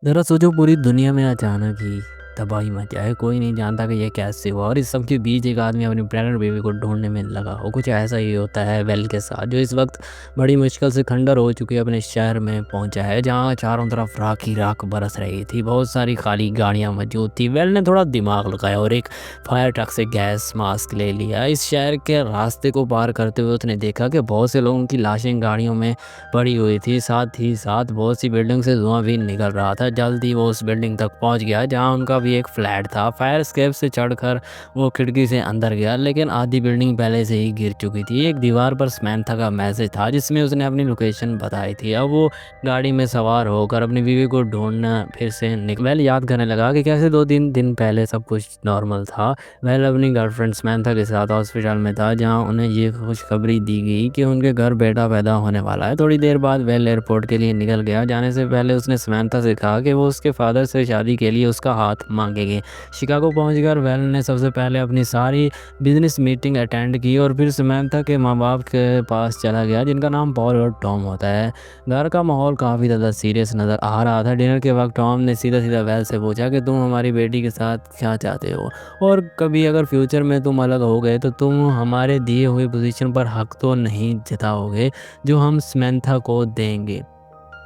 दरअसल जो पूरी दुनिया में अचानक ही तबाही मच जाए, कोई नहीं जानता कि ये कैसे हुआ और इस सब के बीच एक आदमी अपनी प्रेग्नेंट बेबी को ढूंढने में लगा हो। कुछ ऐसा ही होता है वेल के साथ, जो इस वक्त बड़ी मुश्किल से खंडर हो चुके अपने शहर में पहुंचा है, जहां चारों तरफ राख ही राख बरस रही थी। बहुत सारी खाली गाड़ियां मौजूद थी। वेल ने थोड़ा दिमाग लगाया और एक फायर ट्रक से गैस मास्क ले लिया। इस शहर के रास्ते को पार करते हुए उसने देखा कि बहुत से लोगों की लाशें गाड़ियों में पड़ी हुई थी। साथ ही साथ बहुत सी बिल्डिंग से धुआं भी निकल रहा था। जल्दी वो उस बिल्डिंग तक पहुंच गया जहां उनका भी एक फ्लैट था। फायर एस्केप से चढ़कर वो खिड़की से अंदर गया, लेकिन आधी बिल्डिंग पहले से ही गिर चुकी थी। एक दीवार पर समैंथा का मैसेज था जिसमें उसने अपनी लोकेशन बताई थी। अब वो गाड़ी में सवार होकर अपनी बीवी को ढूंढना फिर से वेल याद करने लगा कि कैसे 2-3 दिन पहले सब कुछ नॉर्मल था। वेल अपनी गर्लफ्रेंड समैंथा के साथ हॉस्पिटल में था, जहां उन्हें ये खुशखबरी दी गई कि उनके घर बेटा पैदा होने वाला है। थोड़ी देर बाद वेल एयरपोर्ट के लिए निकल गया। जाने से पहले उसने समैंथा से कहा कि वो उसके फादर से शादी के लिए उसका हाथ मांगेंगे। शिकागो पहुंचकर वेल ने सबसे पहले अपनी सारी बिजनेस मीटिंग अटेंड की और फिर समैंथा के माँ बाप के पास चला गया, जिनका नाम पॉल और टॉम होता है। घर का माहौल काफ़ी ज़्यादा सीरियस नज़र आ रहा था। डिनर के वक्त टॉम ने सीधा सीधा वेल से पूछा कि तुम हमारी बेटी के साथ क्या चाहते हो, और कभी अगर फ्यूचर में तुम अलग हो गए तो तुम हमारे दिए हुए पोजीशन पर हक तो नहीं जताओगे जो हम समैंथा को देंगे।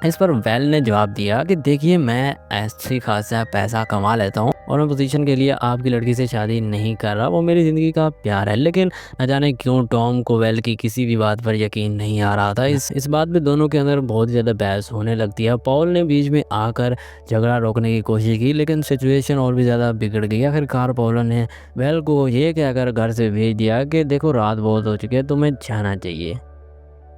इस पर वेल ने जवाब दिया कि देखिए, मैं ऐसी खासा पैसा कमा लेता हूँ और मैं पोजीशन के लिए आपकी लड़की से शादी नहीं कर रहा। वो मेरी ज़िंदगी का प्यार है। लेकिन न जाने क्यों टॉम को वेल की किसी भी बात पर यकीन नहीं आ रहा था। इस बात पे दोनों के अंदर बहुत ज़्यादा बहस होने लगती है। पॉल ने बीच में आकर झगड़ा रोकने की कोशिश की, लेकिन सिचुएशन और भी ज़्यादा बिगड़ गई। आखिरकार पॉल ने वेल को ये कहकर घर से भेज दिया कि देखो, रात बहुत हो चुकी है, तुम्हें जाना चाहिए।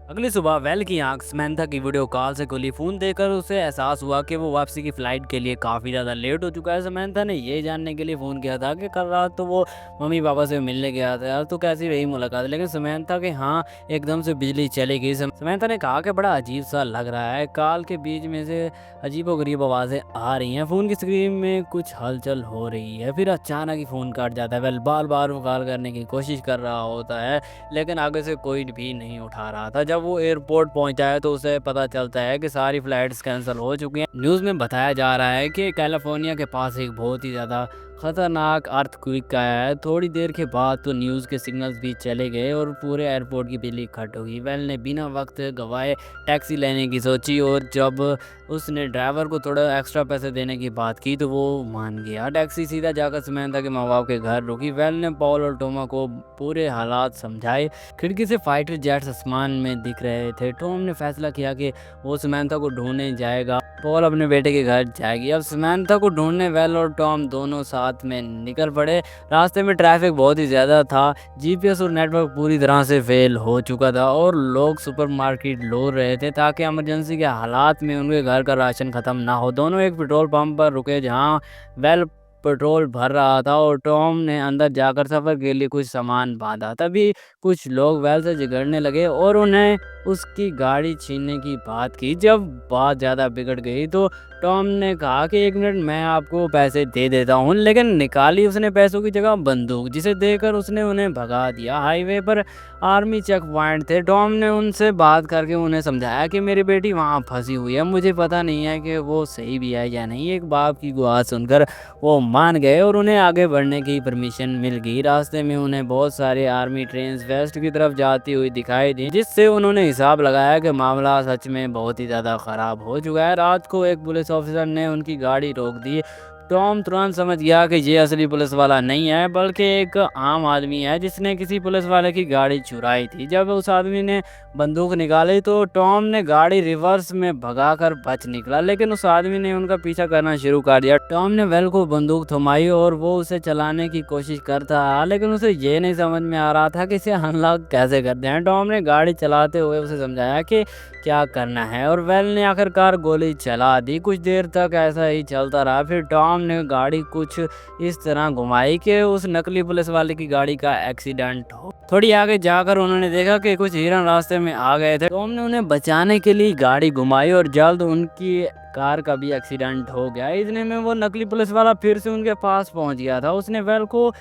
अगली सुबह वेल की आंख समैंथा की वीडियो कॉल से खुली। फोन देखकर उसे एहसास हुआ कि वो वापसी की फ्लाइट के लिए काफ़ी ज़्यादा लेट हो चुका है। समैंथा ने ये जानने के लिए फ़ोन किया था कि कल रात तो वो मम्मी पापा से मिलने गया था यार, तो कैसी रही मुलाकात। लेकिन समैंथा के हाँ एकदम से बिजली चली गई। समैंथा ने कहा कि बड़ा अजीब सा लग रहा है, कॉल के बीच में से अजीबोगरीब आवाज़ें आ रही हैं, फ़ोन की स्क्रीन में कुछ हलचल हो रही है। फिर अचानक ही फ़ोन कट जाता है। वेल बार बार कॉल करने की कोशिश कर रहा होता है, लेकिन आगे से कोई भी नहीं उठा रहा था। जब वो एयरपोर्ट पहुंचा है तो उसे पता चलता है कि सारी फ्लाइट्स कैंसिल हो चुकी हैं। न्यूज़ में बताया जा रहा है कि कैलिफोर्निया के पास एक बहुत ही ज़्यादा खतरनाक अर्थक्वेक आया है। थोड़ी देर के बाद तो न्यूज़ के सिग्नल्स भी चले गए और पूरे एयरपोर्ट की बिजली कट हो गई। वेल ने बिना वक्त गवाए टैक्सी लेने की सोची और जब उसने ड्राइवर को थोड़ा एक्स्ट्रा पैसे देने की बात की तो वो मान गया। टैक्सी सीधा जाकर समैंथा के माँ बाप के घर रुकी। वेल ने पॉल और टोमा को पूरे हालात समझाए। खिड़की से फाइटर जेट्स आसमान में दिख रहे थे। टॉम ने फैसला किया कि वो समैंथा को ढूंढने जाएगा, पॉल अपने बेटे के घर जाएगी। अब समैंथा को ढूंढने वेल और टॉम दोनों साथ में निकल पड़े। रास्ते में ट्रैफिक बहुत ही ज़्यादा था। जीपीएस और नेटवर्क पूरी तरह से फेल हो चुका था और लोग सुपरमार्केट लौट रहे थे ताकि इमरजेंसी के हालात में उनके घर का राशन ख़त्म ना हो। दोनों एक पेट्रोल पंप पर रुके जहां वेल पेट्रोल भर रहा था और टॉम ने अंदर जाकर सफ़र के लिए कुछ सामान बांधा। तभी कुछ लोग वेल से झगड़ने लगे और उन्हें उसकी गाड़ी छीनने की बात की। जब बात ज़्यादा बिगड़ गई तो टॉम ने कहा कि 1 मिनट, मैं आपको पैसे दे देता हूँ। लेकिन निकाली उसने पैसों की जगह बंदूक, जिसे देकर उसने उन्हें भगा दिया। हाईवे पर आर्मी चेक पॉइंट थे। टॉम ने उनसे बात करके उन्हें समझाया कि मेरी बेटी वहाँ फंसी हुई है, मुझे पता नहीं है कि वो सही भी है या नहीं। एक बाप की गुहार सुनकर वो मान गए और उन्हें आगे बढ़ने की परमिशन मिल गई। रास्ते में उन्हें बहुत सारे आर्मी ट्रेन्स वेस्ट की तरफ जाती हुई दिखाई दी, जिससे उन्होंने हिसाब लगाया कि मामला सच में बहुत ही ज़्यादा ख़राब हो चुका है। रात को एक पुलिस ऑफिसर ने उनकी गाड़ी रोक दी। टॉम तुरंत समझ गया कि ये असली पुलिस वाला नहीं है, बल्कि एक आम आदमी है जिसने किसी पुलिस वाले की गाड़ी चुराई थी। जब उस आदमी ने बंदूक निकाली तो टॉम ने गाड़ी रिवर्स में भगाकर बच निकला, लेकिन उस आदमी ने उनका पीछा करना शुरू कर दिया। टॉम ने वेल को बंदूक थमाई और वो उसे चलाने की कोशिश करता रहा, लेकिन उसे ये नहीं समझ में आ रहा था कि इसे अनलॉक कैसे करते हैं। टॉम ने गाड़ी चलाते हुए उसे समझाया कि क्या करना है और वेल ने आखिरकार गोली चला दी। कुछ देर तक ऐसा ही चलता रहा। फिर टॉम ने गाड़ी कुछ इस तरह घुमाई कि उस नकली पुलिस वाले की गाड़ी का एक्सीडेंट हो। थोड़ी आगे जाकर उन्होंने देखा कि कुछ हिरन रास्ते में आ गए थे। टॉम ने उन्हें बचाने के लिए गाड़ी घुमाई और जल्द उनकी कार का भी एक्सीडेंट हो गया। इतने में वो नकली पुलिस वाला फिर से उनके पास पहुंच गया था। उसने वेल को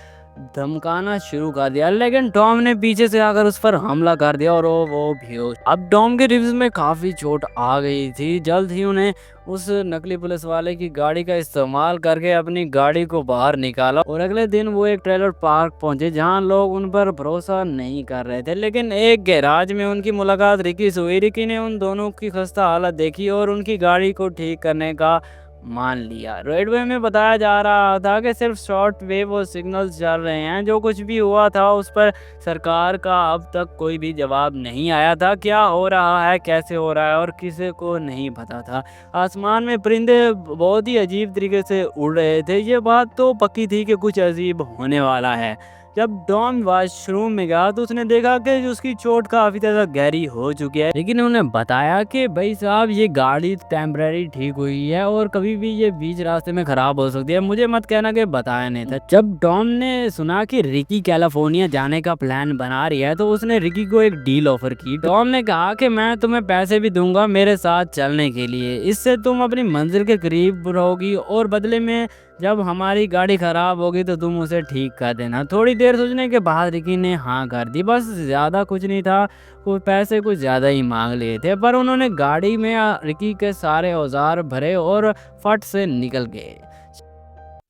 धमकाना शुरू कर दिया, लेकिन टॉम ने पीछे से आकर उस पर हमला कर दिया और वो बेहोश। अब टॉम के रिब्स में काफ़ी चोट आ गई थी। जल्द ही उन्हें उस नकली पुलिस वाले की गाड़ी का इस्तेमाल करके अपनी गाड़ी को बाहर निकाला और अगले दिन वो एक ट्रेलर पार्क पहुंचे जहां लोग उन पर भरोसा नहीं कर रहे थे। लेकिन एक गैराज में उनकी मुलाकात रिकी से हुई। रिकी ने उन दोनों की खस्ता हालत देखी और उनकी गाड़ी को ठीक करने का मान लिया। रेडवे में बताया जा रहा था कि सिर्फ शॉर्ट वेव और सिग्नल्स चल रहे हैं। जो कुछ भी हुआ था उस पर सरकार का अब तक कोई भी जवाब नहीं आया था। क्या हो रहा है, कैसे हो रहा है और किसी को नहीं पता था। आसमान में परिंदे बहुत ही अजीब तरीके से उड़ रहे थे। ये बात तो पक्की थी कि कुछ अजीब होने वाला है। जब टॉम वॉशरूम में गया तो उसने देखा कि उसकी चोट काफ़ी ज़्यादा गहरी हो चुकी है। लेकिन उन्हें बताया कि भाई साहब ये गाड़ी टेम्परेरी ठीक हुई है और कभी भी ये बीच रास्ते में ख़राब हो सकती है। मुझे मत कहना कि बताया नहीं था। जब टॉम ने सुना कि रिकी कैलिफोर्निया जाने का प्लान बना रही है तो उसने रिकी को एक डील ऑफर की। टॉम ने कहा कि मैं तुम्हें पैसे भी दूंगा मेरे साथ चलने के लिए, इससे तुम अपनी मंजिल के करीब रहोगी और बदले में जब हमारी गाड़ी खराब होगी तो तुम उसे ठीक कर देना। थोड़ी देर सोचने के बाद रिकी ने हाँ कर दी। बस ज़्यादा कुछ नहीं था, वो पैसे कुछ ज़्यादा ही मांग लिए थे, पर उन्होंने गाड़ी में रिकी के सारे औजार भरे और फट से निकल गए।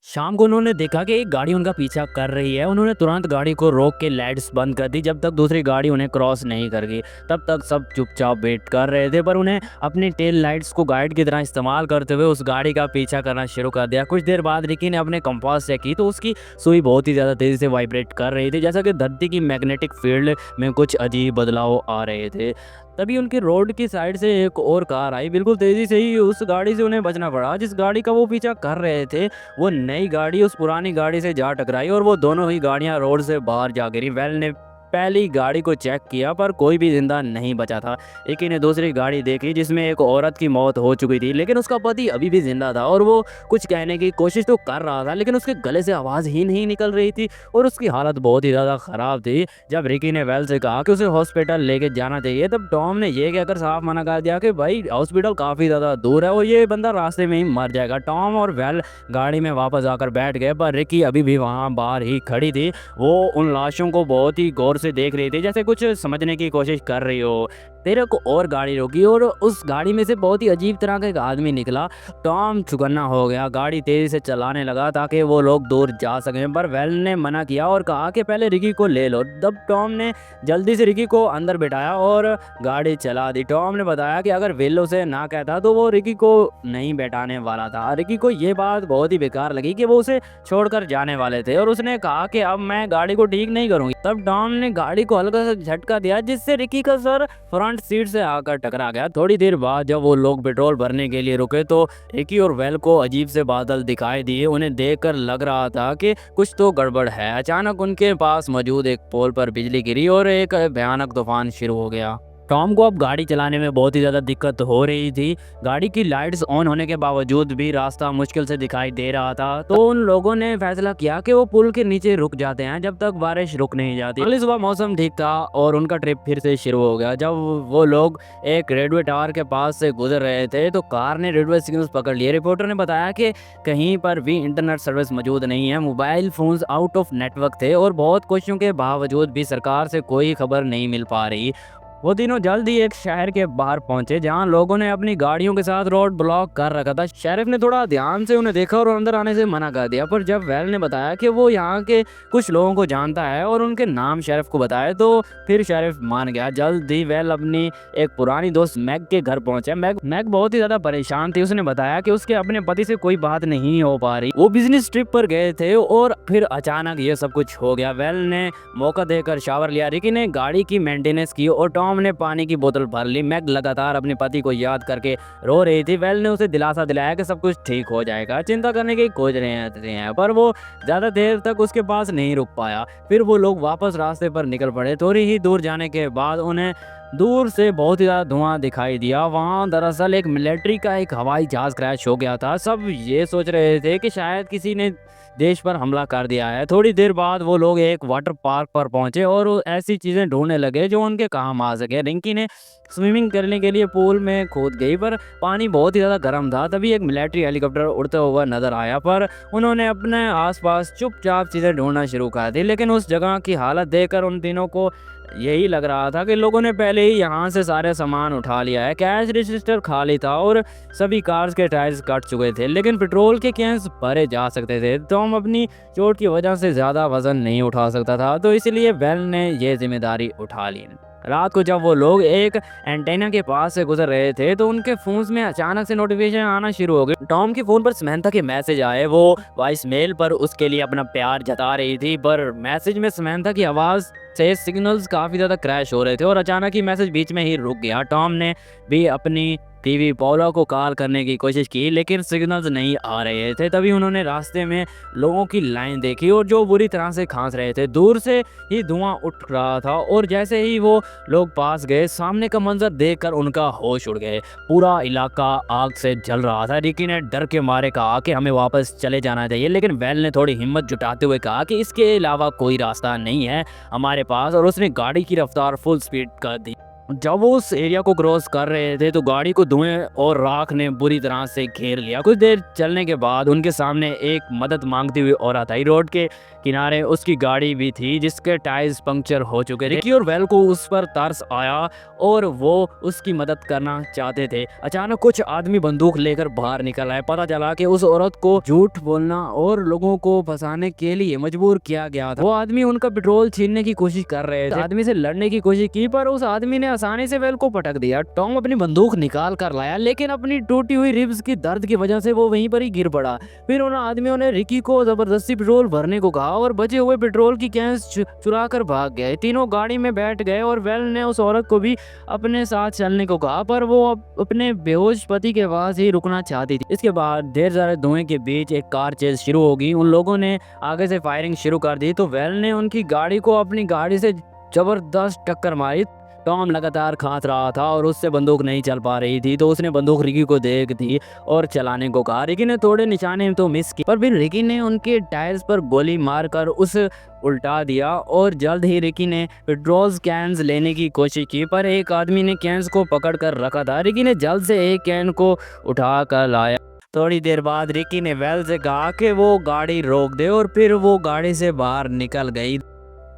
शाम को उन्होंने देखा कि एक गाड़ी उनका पीछा कर रही है। उन्होंने तुरंत गाड़ी को रोक के लाइट्स बंद कर दी। जब तक दूसरी गाड़ी उन्हें क्रॉस नहीं कर गई तब तक सब चुपचाप वेट कर रहे थे, पर उन्हें अपनी टेल लाइट्स को गाइड की तरह इस्तेमाल करते हुए उस गाड़ी का पीछा करना शुरू कर दिया। कुछ देर बाद रिकी ने अपने कंपास चेक की तो उसकी सुई बहुत ही ज़्यादा तेज़ी से वाइब्रेट कर रही थी, जैसा कि धरती की मैग्नेटिक फील्ड में कुछ अजीब बदलाव आ रहे थे। तभी उनकी रोड की साइड से एक और कार आई। बिल्कुल तेज़ी से ही उस गाड़ी से उन्हें बचना पड़ा। जिस गाड़ी का वो पीछा कर रहे थे वो नई गाड़ी उस पुरानी गाड़ी से जा टकराई और वो दोनों ही गाड़ियां रोड से बाहर जा गिरी। वेल ने पहली गाड़ी को चेक किया पर कोई भी जिंदा नहीं बचा था। रिकी ने दूसरी गाड़ी देखी जिसमें एक औरत की मौत हो चुकी थी, लेकिन उसका पति अभी भी जिंदा था और वो कुछ कहने की कोशिश तो कर रहा था, लेकिन उसके गले से आवाज़ ही नहीं निकल रही थी और उसकी हालत बहुत ही ज़्यादा ख़राब थी। जब रिकी ने वेल से कहा कि उसे हॉस्पिटल लेके जाना चाहिए तब टॉम ने यह कहकर साफ मना कर दिया कि भाई हॉस्पिटल काफ़ी ज़्यादा दूर है और ये बंदा रास्ते में ही मर जाएगा। टॉम और वेल गाड़ी में वापस आकर बैठ गए, पर रिकी अभी भी वहाँ बाहर ही खड़ी थी। वो उन लाशों को बहुत ही गौर से देख रही थी, जैसे कुछ समझने की कोशिश कर रही हो। तेरे को और गाड़ी रोकी और उस गाड़ी में से बहुत ही अजीब तरह का एक आदमी निकला। टॉम चौकन्ना हो गया, गाड़ी तेजी से चलाने लगा ताकि वो लोग दूर जा सकें, पर वेल ने मना किया और कहा कि पहले रिकी को ले लो। तब टॉम ने जल्दी से रिकी को अंदर बिठाया और गाड़ी चला दी। टॉम ने बताया कि अगर वेल उसे ना कहता तो वो रिकी को नहीं बैठाने वाला था। रिकी को ये बात बहुत ही बेकार लगी कि वो उसे छोड़कर जाने वाले थे और उसने कहा कि अब मैं गाड़ी को ठीक नहीं करूंगी। तब टॉम ने गाड़ी को हल्का सा झटका दिया जिससे रिकी का सर फ्रंट सीट से आकर टकरा गया। थोड़ी देर बाद जब वो लोग पेट्रोल भरने के लिए रुके तो रिकी और वेल को अजीब से बादल दिखाई दिए। उन्हें देखकर लग रहा था कि कुछ तो गड़बड़ है। अचानक उनके पास मौजूद एक पोल पर बिजली गिरी और एक भयानक तूफान शुरू हो गया। टॉम को अब गाड़ी चलाने में बहुत ही ज़्यादा दिक्कत हो रही थी। गाड़ी की लाइट्स ऑन होने के बावजूद भी रास्ता मुश्किल से दिखाई दे रहा था, तो उन लोगों ने फैसला किया कि वो पुल के नीचे रुक जाते हैं जब तक बारिश रुक नहीं जाती। अगली सुबह मौसम ठीक था और उनका ट्रिप फिर से शुरू हो गया। जब वो लोग एक रेलवे टावर के पास से गुजर रहे थे तो कार ने रेलवे सिग्नल्स पकड़ लिए। रिपोर्टर ने बताया कि कहीं पर भी इंटरनेट सर्विस मौजूद नहीं है, mobile phones out of network थे और बहुत कोशिशों के बावजूद भी सरकार से कोई खबर नहीं मिल पा रही। वो तीनों जल्द ही एक शहर के बाहर पहुंचे जहां लोगों ने अपनी गाड़ियों के साथ रोड ब्लॉक कर रखा था। शेरिफ ने थोड़ा ध्यान से उन्हें देखा और अंदर आने से मना कर दिया, पर जब वेल ने बताया कि वो यहाँ के कुछ लोगों को जानता है और उनके नाम शेरिफ को बताया तो फिर शेरिफ मान गया। जल्द ही वेल अपनी एक पुरानी दोस्त मैग के घर पहुंचे। मैग बहुत ही ज्यादा परेशान थी। उसने बताया कि उसके अपने पति से कोई बात नहीं हो पा रही। वो बिजनेस ट्रिप पर गए थे और फिर अचानक ये सब कुछ हो गया। वेल ने मौका देकर शावर लिया, रिकी ने गाड़ी की मेंटेनेंस की और टॉम ने पानी की बोतल भर ली। मैग लगातार अपने पति को याद करके रो रही थी। वेल ने उसे दिलासा दिलाया कि सब कुछ ठीक हो जाएगा, चिंता करने की कोई नहीं है, पर वो ज्यादा देर तक उसके पास नहीं रुक पाया। फिर वो लोग वापस रास्ते पर निकल पड़े। थोड़ी ही दूर जाने के बाद उन्हें दूर से बहुत ही ज़्यादा धुआं दिखाई दिया। वहाँ दरअसल एक मिलिट्री का एक हवाई जहाज़ क्रैश हो गया था। सब ये सोच रहे थे कि शायद किसी ने देश पर हमला कर दिया है। थोड़ी देर बाद वो लोग एक वाटर पार्क पर पहुंचे और वो ऐसी चीज़ें ढूंढने लगे जो उनके काम आ सके। रिंकी ने स्विमिंग करने के लिए पूल में कूद गई, पर पानी बहुत ही ज़्यादा गर्म था। तभी एक मिलिट्री हेलीकॉप्टर उड़ता हुआ नजर आया, पर उन्होंने अपने आसपास चुपचाप चीज़ें ढूंढना शुरू कर दी। लेकिन उस जगह की हालत देखकर उन तीनों को यही लग रहा था कि लोगों ने पहले ही यहाँ से सारे सामान उठा लिया है। कैश रजिस्टर खाली था और सभी कार्स के टायर्स कट चुके थे, लेकिन पेट्रोल के कैंस भरे जा सकते थे। टॉम अपनी चोट की वजह से ज़्यादा वजन नहीं उठा सकता था, तो इसलिए वेल ने यह जिम्मेदारी उठा ली। रात को जब वो लोग एक एंटेना के पास से गुजर रहे थे तो उनके फोन में अचानक से नोटिफिकेशन आना शुरू हो गई। टॉम के फोन पर समंथा के मैसेज आए। वो वॉइस मेल पर उसके लिए अपना प्यार जता रही थी, पर मैसेज में समंथा की आवाज़ से सिग्नल्स काफ़ी ज़्यादा क्रैश हो रहे थे और अचानक ही मैसेज बीच में ही रुक गया। टॉम ने भी अपनी टीवी पॉलो को कॉल करने की कोशिश की, लेकिन सिग्नल्स नहीं आ रहे थे। तभी उन्होंने रास्ते में लोगों की लाइन देखी और जो बुरी तरह से खांस रहे थे। दूर से ही धुआं उठ रहा था और जैसे ही वो लोग पास गए, सामने का मंजर देखकर उनका होश उड़ गए। पूरा इलाका आग से जल रहा था। रिकी ने डर के मारे कहा कि हमें वापस चले जाना चाहिए, लेकिन वेल ने थोड़ी हिम्मत जुटाते हुए कहा कि इसके अलावा कोई रास्ता नहीं है हमारे पास, और उसने गाड़ी की रफ्तार फुल स्पीड कर दी। जब वो उस एरिया को क्रॉस कर रहे थे तो गाड़ी को धुएं और राख ने बुरी तरह से घेर लिया। कुछ देर चलने के बाद उनके सामने एक मदद मांगती हुई औरत आई। रोड के किनारे उसकी गाड़ी भी थी जिसके टायर्स पंक्चर हो चुके थे। रिकी और वेल को उस पर तरस आया और वो उसकी मदद करना चाहते थे। अचानक कुछ आदमी बंदूक लेकर बाहर निकल आए। पता चला कि उस औरत को झूठ बोलना और लोगों को फंसाने के लिए मजबूर किया गया था। वो आदमी उनका पेट्रोल छीनने की कोशिश कर रहे थे। आदमी से लड़ने की कोशिश की, पर उस आदमी ने आसानी से वेल को पटक दिया। टॉम अपनी बंदूक निकाल कर लाया, लेकिन अपनी टूटी हुई रिब्स की दर्द की वजह से वो वहीं पर ही गिर पड़ा। फिर उन आदमियों ने रिकी को जबरदस्ती पेट्रोल भरने को कहा और बचे हुए पेट्रोल की कैंस चुरा कर भाग गए। तीनों गाड़ी में बैठ गए और वेल ने उस औरत को भी अपने साथ चलने को कहा, पर वो अपने बेहोश पति के पास ही रुकना चाहती थी। इसके बाद ढेर सारे धुएं के बीच एक कार चेज शुरू होगी। उन लोगों ने आगे से फायरिंग शुरू कर दी तो वेल ने उनकी गाड़ी को अपनी गाड़ी से जबरदस्त टक्कर मारी। टॉम लगातार खांस रहा था और उससे बंदूक नहीं चल पा रही थी, तो उसने बंदूक रिकी को देख दी और चलाने को कहा। रिकी ने थोड़े निशाने तो मिस किए, पर फिर रिकी ने उनके टायर्स पर गोली मारकर उसे उल्टा दिया और जल्द ही रिकी ने पेट्रोल कैंस लेने की कोशिश की, पर एक आदमी ने कैंस को पकड़ कर रखा था। रिकी ने जल्द से एक कैन को उठा कर लाया। थोड़ी देर बाद रिकी ने वेल से कहा कि वो गाड़ी रोक दे और फिर वो गाड़ी से बाहर निकल गई।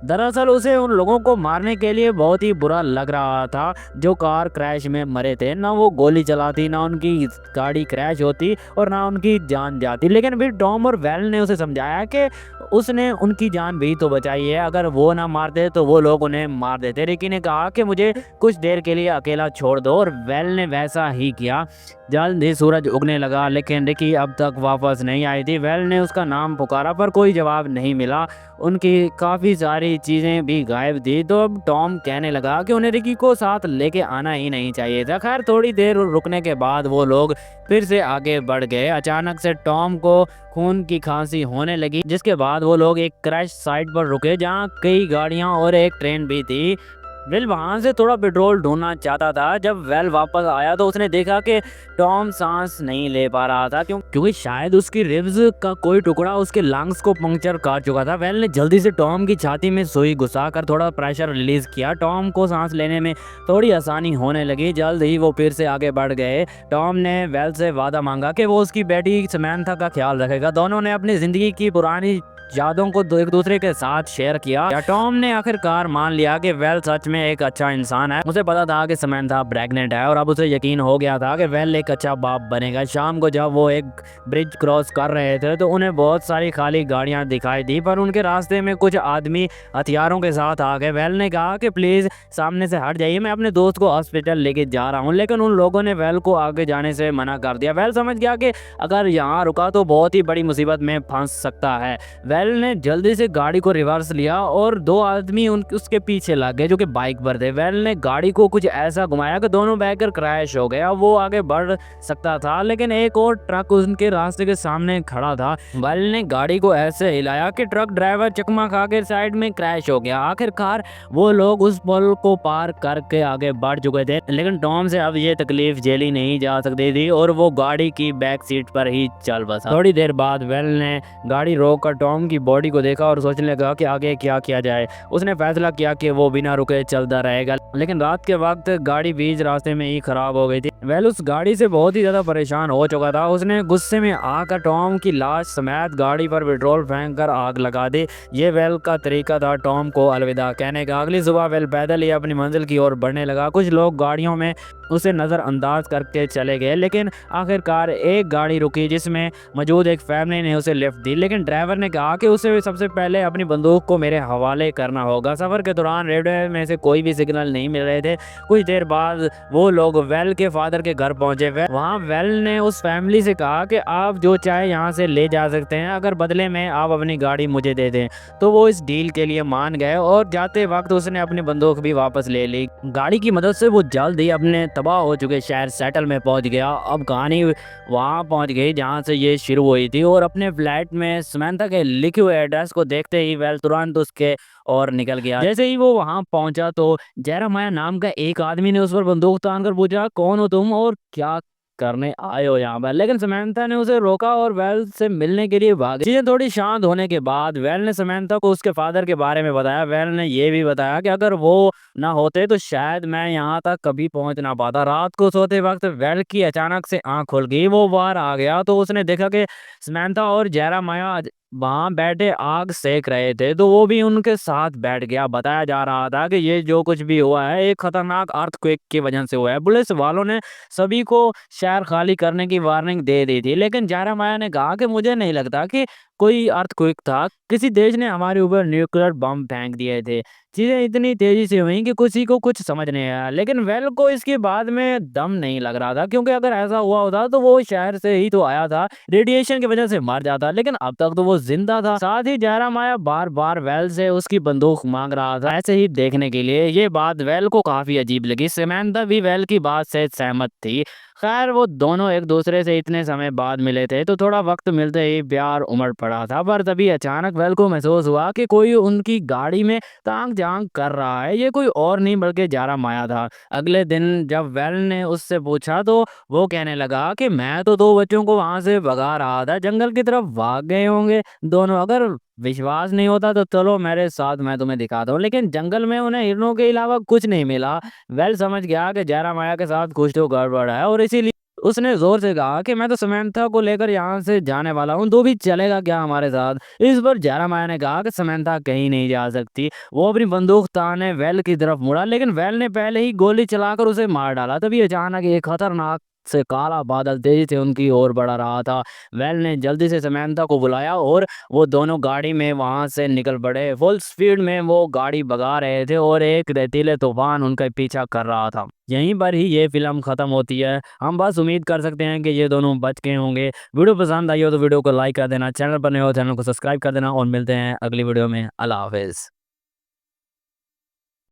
दरअसल उसे उन लोगों को मारने के लिए बहुत ही बुरा लग रहा था जो कार क्रैश में मरे थे। ना वो गोली चलाती, ना उनकी गाड़ी क्रैश होती और ना उनकी जान जाती। लेकिन फिर टॉम और वेल ने उसे समझाया कि उसने उनकी जान भी तो बचाई है, अगर वो ना मारते तो वो लोग उन्हें मार देते। रिकी ने कहा कि मुझे कुछ देर के लिए अकेला छोड़ दो और वेल ने वैसा ही किया। जल्द ही सूरज उगने लगा, लेकिन रिकी अब तक वापस नहीं आई थी। वेल ने उसका नाम पुकारा पर कोई जवाब नहीं मिला। उनकी काफ़ी सारी चीज़ें भी गायब थी। तो अब टॉम कहने लगा कि उन्हें रिकी को साथ लेके आना ही नहीं चाहिए था। खैर थोड़ी देर रुकने के बाद वो लोग फिर से आगे बढ़ गए। अचानक से टॉम को खून की खांसी होने लगी, जिसके बाद वो लोग एक क्रैश साइट पर रुके जहाँ कई गाड़ियाँ और एक ट्रेन भी थी। वेल वहाँ से थोड़ा पेट्रोल ढूंढना चाहता था। जब वेल वापस आया तो उसने देखा कि टॉम सांस नहीं ले पा रहा था क्योंकि शायद उसकी रिब्स का कोई टुकड़ा उसके लंग्स को पंक्चर कर चुका था। वेल ने जल्दी से टॉम की छाती में सुई घुसाकर थोड़ा प्रेशर रिलीज किया। टॉम को सांस लेने में थोड़ी आसानी होने लगी। जल्द ही वो फिर से आगे बढ़ गए। टॉम ने वेल से वादा मांगा कि वो उसकी बेटी समंथा का ख्याल रखेगा। दोनों ने अपनी जिंदगी की पुरानी यादों को एक दूसरे के साथ शेयर किया। टॉम ने आखिरकार मान लिया कि वेल सच में एक अच्छा इंसान है। उसे पता था कि समंथा प्रेग्नेंट है और अब उसे यकीन हो गया था कि वेल एक अच्छा बाप बनेगा। शाम को जब वो एक ब्रिज क्रॉस कर रहे थे तो उन्हें बहुत सारी खाली गाड़ियां दिखाई दी, पर उनके रास्ते में कुछ आदमी हथियारों के साथ आ गए। वेल ने कहा कि प्लीज सामने से हट जाइए, मैं अपने दोस्त को हॉस्पिटल लेके जा रहा हूँ, लेकिन उन लोगों ने वेल को आगे जाने से मना कर दिया। वेल समझ गया कि अगर यहाँ रुका तो बहुत ही बड़ी मुसीबत में फंस सकता है। वेल ने जल्दी से गाड़ी को रिवर्स लिया और दो आदमी उसके पीछे लग गए जो कि बाइक पर थे। वेल ने गाड़ी को कुछ ऐसा घुमाया कि दोनों बाइकर क्रैश हो गया। वो आगे बढ़ सकता था लेकिन एक और ट्रक उनके रास्ते के सामने खड़ा था। वेल ने गाड़ी को ऐसे हिलाया कि ट्रक ड्राइवर चकमा खा के साइड में क्रैश हो गया। आखिरकार वो लोग उस पुल को पार करके आगे बढ़ चुके थे, लेकिन टॉम से अब ये तकलीफ झेली नहीं जा सकती थी और वो गाड़ी की बैक सीट पर ही चल बसा। थोड़ी देर बाद वेल ने गाड़ी रोककर टॉम की बॉडी को देखा और सोचने लगा कि आगे क्या किया जाए। उसने फैसला किया कि वो बिना रुके चलता रहेगा, लेकिन रात के वक्त गाड़ी बीच रास्ते में ही खराब हो गई थी। वेल उस गाड़ी से बहुत ही ज्यादा परेशान हो चुका था। उसने गुस्से में आकर टॉम की लाश समेत गाड़ी पर पेट्रोल फेंक कर आग लगा दी। ये वेल का तरीका था टॉम को अलविदा कहने का। अगली सुबह वेल पैदल ही अपनी मंजिल की ओर बढ़ने लगा। कुछ लोग गाड़ियों में उसे नज़रअंदाज करके चले गए, लेकिन आखिरकार एक गाड़ी रुकी जिसमें मौजूद एक फैमिली ने उसे लिफ्ट दी, लेकिन ड्राइवर ने कहा कि उसे सबसे पहले अपनी बंदूक को मेरे हवाले करना होगा। सफ़र के दौरान रेडियो में से कोई भी सिग्नल नहीं मिल रहे थे। कुछ देर बाद वो लोग वेल के फादर के घर पहुंचे। वहाँ वेल ने उस फैमिली से कहा कि आप जो चाहे यहाँ से ले जा सकते हैं, अगर बदले में आप अपनी गाड़ी मुझे दे दें। तो वो इस डील के लिए मान गए और जाते वक्त उसने अपनी बंदूक भी वापस ले ली। गाड़ी की मदद से वो जल्द ही अपने तबाह हो चुके शहर सेटल में पहुंच गया। अब कहानी वहां पहुंच गई जहां से ये शुरू हुई थी और अपने फ्लैट में समंथा के लिखे हुए एड्रेस को देखते ही वेल तुरंत उसके और निकल गया। जैसे ही वो वहां पहुंचा तो जेरेमाया नाम का एक आदमी ने उस पर बंदूक तान कर पूछा, कौन हो तुम और क्या करने आए हो यहाँ पर। लेकिन समंथा ने उसे रोका और वेल से मिलने के लिए भागी। चीजें थोड़ी शांत होने के बाद वेल ने समंथा को उसके फादर के बारे में बताया। वेल ने ये भी बताया कि अगर वो ना होते तो शायद मैं यहाँ तक कभी पहुंच ना पाता। रात को सोते वक्त वेल की अचानक से आंख खुल गई। वो बाहर आ गया तो उसने देखा कि समंथा और जेरेमाया वहां बैठे आग सेक रहे थे, तो वो भी उनके साथ बैठ गया। बताया जा रहा था कि ये जो कुछ भी हुआ है एक खतरनाक अर्थक्वेक की वजह से हुआ है। पुलिस वालों ने सभी को शहर खाली करने की वार्निंग दे दी थी, लेकिन जेरेमाया ने कहा कि मुझे नहीं लगता कि कोई अर्थक्वेक था। किसी देश ने हमारे ऊपर न्यूक्लियर बम फेंक दिए थे। चीजें इतनी तेजी से हुई कि किसी को कुछ समझ नहीं आया, लेकिन वेल को इसके बाद में दम नहीं लग रहा था, क्योंकि अगर ऐसा हुआ होता तो वो शहर से ही तो आया था, रेडिएशन की वजह से मर जाता, लेकिन अब तक तो वो जिंदा था। साथ ही जेरेमाया बार बार वेल से उसकी बंदूक मांग रहा था ऐसे ही देखने के लिए। ये बात वेल को काफी अजीब लगी। समंथा भी वेल की बात से सहमत थी। खैर वो दोनों एक दूसरे से इतने समय बाद मिले थे तो थोड़ा वक्त मिलते ही प्यार उमड़ पड़ा था। पर तभी अचानक वेल को महसूस हुआ कि कोई उनकी गाड़ी में तांग झांक कर रहा है। ये कोई और नहीं बल्कि जेरेमाया था। अगले दिन जब वेल ने उससे पूछा तो वो कहने लगा कि मैं तो दो बच्चों को वहां से भगा रहा था, जंगल की तरफ भाग गए होंगे दोनों। अगर विश्वास नहीं होता तो चलो मेरे साथ, मैं तुम्हें दिखाता हूँ। लेकिन जंगल में उन्हें हिरणों के अलावा कुछ नहीं मिला। वेल समझ गया कि जेरेमाया के साथ कुछ तो गड़बड़ है और इसीलिए उसने जोर से कहा कि मैं तो समंथा को लेकर यहाँ से जाने वाला हूँ, तो भी चलेगा क्या हमारे साथ। इस पर जेरेमाया ने कहा कि समंथा कहीं नहीं जा सकती। वो अपनी बंदूक ताने वेल की तरफ मुड़ा, लेकिन वेल ने पहले ही गोली चलाकर उसे मार डाला। तभी अचानक एक खतरनाक से काला बादल तेजी से उनकी ओर बढ़ रहा था। वेल ने जल्दी से समंथा को बुलाया और वो दोनों गाड़ी में वहां से निकल पड़े। फुल स्पीड में वो गाड़ी भगा रहे थे और एक रेतीले तूफान उनका पीछा कर रहा था। यहीं पर ही ये फिल्म खत्म होती है। हम बस उम्मीद कर सकते हैं कि ये दोनों बच गए होंगे। वीडियो पसंद आई हो तो वीडियो को लाइक कर देना, चैनल पर नए हो चैनल को सब्सक्राइब कर देना और मिलते हैं अगली वीडियो में। अल्लाह हाफिज।